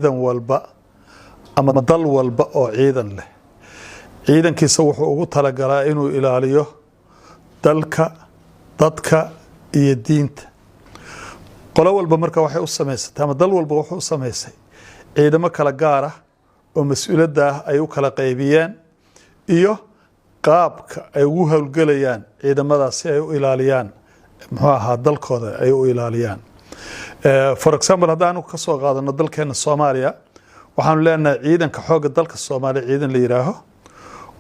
ciidan walba ama dal walba oo ciidan leh ciidankiisa wuxuu ugu talagalaa inuu ilaaliyo dalka dadka iyo diinta qolo walba marka waxay u sameysay ama dal walba wuxuu u sameysay ciidamo kala gaar ah oo mas'uuliyadda ay u kala qaybiyeen iyo qaabka ay ugu hawlgalayaan ciidamadaasi ay u ilaaliyaan muxuu ahaa dalkooda ay u ilaaliyaan for example haddaan ka soo qaadano dalkeena Soomaaliya waxaan leenahay ciidanka xoogga dalka Soomaaliya ciidan la yiraahdo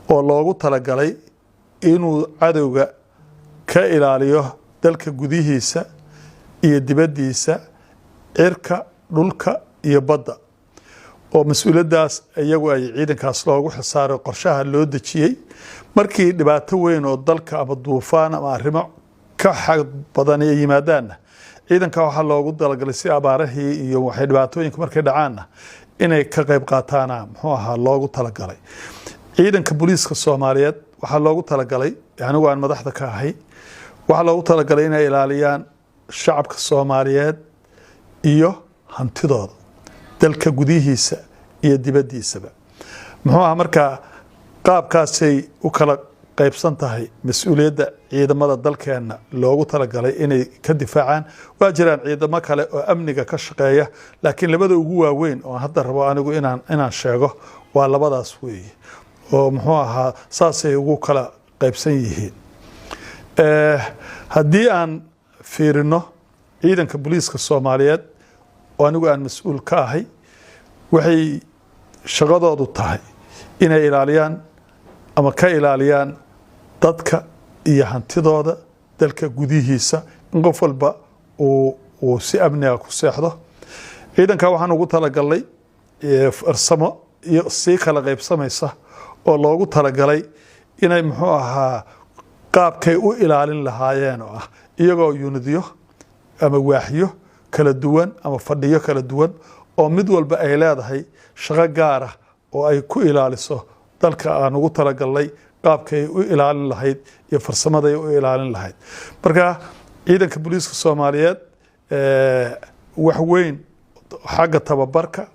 oo loogu talagalay inuu cadawga ka ilaaliyo dalka gudihiisa iyo dibadiisa cirka dhulka iyo badda oo mas'uuliyadaas iyagu ay ciidankaas loogu xisaaray qorshaha loo dejiyay markii dhibaato weyn oo dalka ama duufaan ama arrimo ka xad badan ay yimaadaan ciidanka waxa loogu talagalay si abaarahii iyo waxay dhibaatooyinka markay dhacaan inay ka qayb qaataan muxuu ahaa loogu talagalay ciidanka booliiska Soomaaliyeed waxa loogu talagalay anigu aan madaxda ka ahay waxa loogu talagalay inay ilaaliyaan shacabka Soomaaliyeed iyo hantidooda dalka gudihiisa iyo dibadiisaba muxuu ahaa marka qaabkaasay u kala qaybsan tahay mas'uuliyadda ciidamada dalkeena loogu talagalay inay ka difaacaan waa jiraan ciidamo kale oo amniga ka shaqeeya laakiin labada ugu waaweyn oo hadda rabo anigu inaan sheego waa labadaas weeye oo muxuu ahaa saasay ugu kala qaybsan yihiin haddii aan fiirino ciidanka booliiska Soomaaliyeed oo anigu aan mas'uul ka ahay waxay shaqadoodu tahay inay ilaaliyaan ama ka ilaaliyaan dadka iyo hantidooda dalka gudihiisa in qof walba uu si amniga ku seexdo ciidanka waxaan ugu talagalay farsamo iyo si kala qaybsamaysa oo loogu talagalay inay muxuu ahaa qaabkay u ilaalin lahaayeen oo ah iyagoo unidyo ama waaxyo kala duwan ama fadhiyo kala duwan oo mid walba ay leedahay shaqo gaar ah oo ay ku ilaaliso dalka aan ugu talagalay qaabkay u ilaalin lahayd iyo farsamaday u ilaalin lahayd marka ciidanka booliiska Soomaaliyeed wax weyn xagga tababarka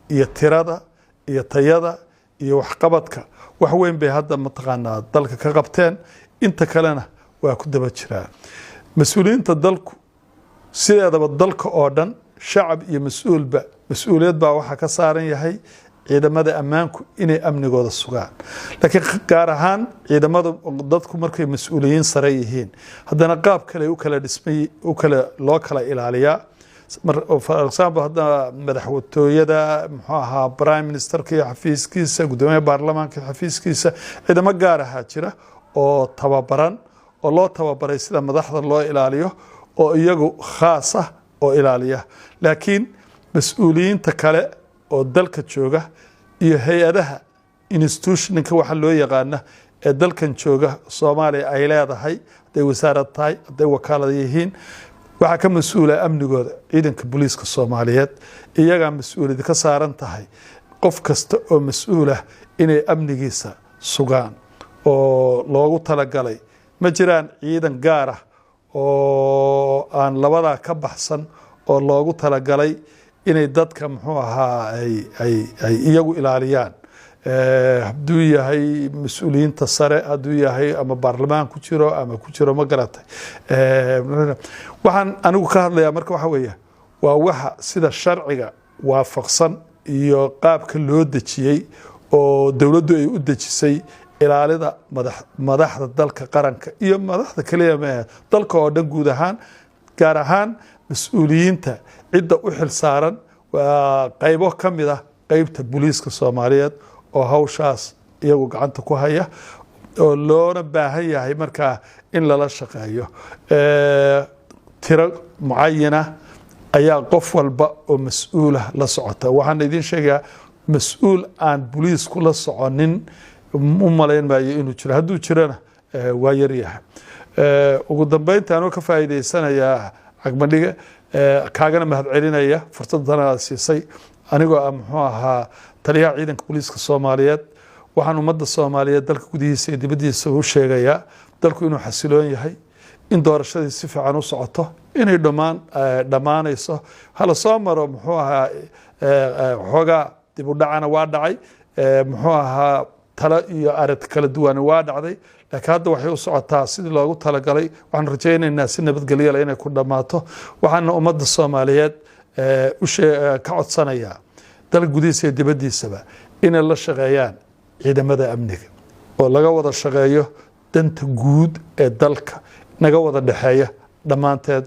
iyo tirada iyo tayada iyo waxqabadka wax weyn bay hadda mataqaanaa dalka ka qabteen inta kalena waa ku daba jiraan mas'uuliyiinta dalku sideedaba dalka oo dhan shacab iyo mas'uuliyad baa waxa ka saaran yahay ciidamada ammaanku inay amnigooda sugaan laakiin gaar ahaan ciidamada dadku markay mas'uuliyiin sare yihiin haddana qaab kale u kala loo kala ilaaliyaa for example hadda madaxweynaha muxuu ahaa prime ministerka iyo xafiiskiisa gudoomiyaha baarlamaanka xafiiskiisa ciidamo gaar ah jira oo tababaran oo loo tababaray sida madaxda loo ilaaliyo oo iyagu khaas ah oo ilaaliya laakiin mas'uuliyiinta kale oo dalka jooga iyo hay'adaha institutionka waxa loo yaqaan ee dalkan jooga Soomaaliya ay leedahay haday wasaarad tahay haday wakaalad yihiin waxa ka mas'uula amnigooda ciidanka booliiska Soomaaliyeed iyaga mas'uuliyad ka saaran tahay qof kasta oo mas'uul ah inay amnigiisa sugaan oo loogu talagalay ma jiraan ciidan gaar ah oo aan labada ka baxsan oo loogu talagalay inay dadka muxuu ahaa ay iyagu ilaaliyaan hadduu yahay mas'uuliyiinta sare hadduu yahay ama baarlamaan ku jiro ma garatay waxaan anigu ka hadlayaa marka waxa weeye waa waxa sida sharciga waafaqsan iyo qaabka loo dejiyay oo dawladdu ay u dejisay ilaalida madaxda dalka qaranka iyo madaxda kaliya dalka oo dhan guud ahaan gaar ahaan mas'uuliyiinta cidda u xil saaran waa qaybo ka mid ah qaybta booliiska Soomaaliyeed oo hawshaas iyagu gacanta ku haya oo loona baahan yahay marka in lala shaqeeyo tiro muayana ayaa qof walba oo mas'uul ah la socota waxaan idin sheegaa mas'uul aan booliisku la soconin u malayn maayo inuu jiro hadduu jirana waa yar yahay ugu dambeynta anoo ka faa'iideysanayaa cagmadhiga kaagana mahadcelinaya fursadana siisay anigoo muxuu ahaa taliyaha ciidanka booliiska Soomaaliyeed waxaan ummadda Soomaaliyeed dalka gudihiisa iyo dibadiisa u sheegayaa dalku inuu xasiloon yahay in doorashadii si fiican u socoto inay dhamaanayso hala soo maro muxuu ahaa xoogaa dib u dhacana waa dhacay muxuu ahaa talo iyo arag kala duwan waa dhacday laakiin hadda waxay u socotaa sidii loogu talagalay waxaan rajaynaynaa si nabadgelyo leh inay ku dhammaato waxaana ummadda Soomaaliyeed ka codsanayaa dal gudihiisa iyo dibaddiisaba inay la shaqeeyaan ciidamada amniga oo laga wada shaqeeyo danta guud ee dalka naga wada dhaxeeya dhammaanteed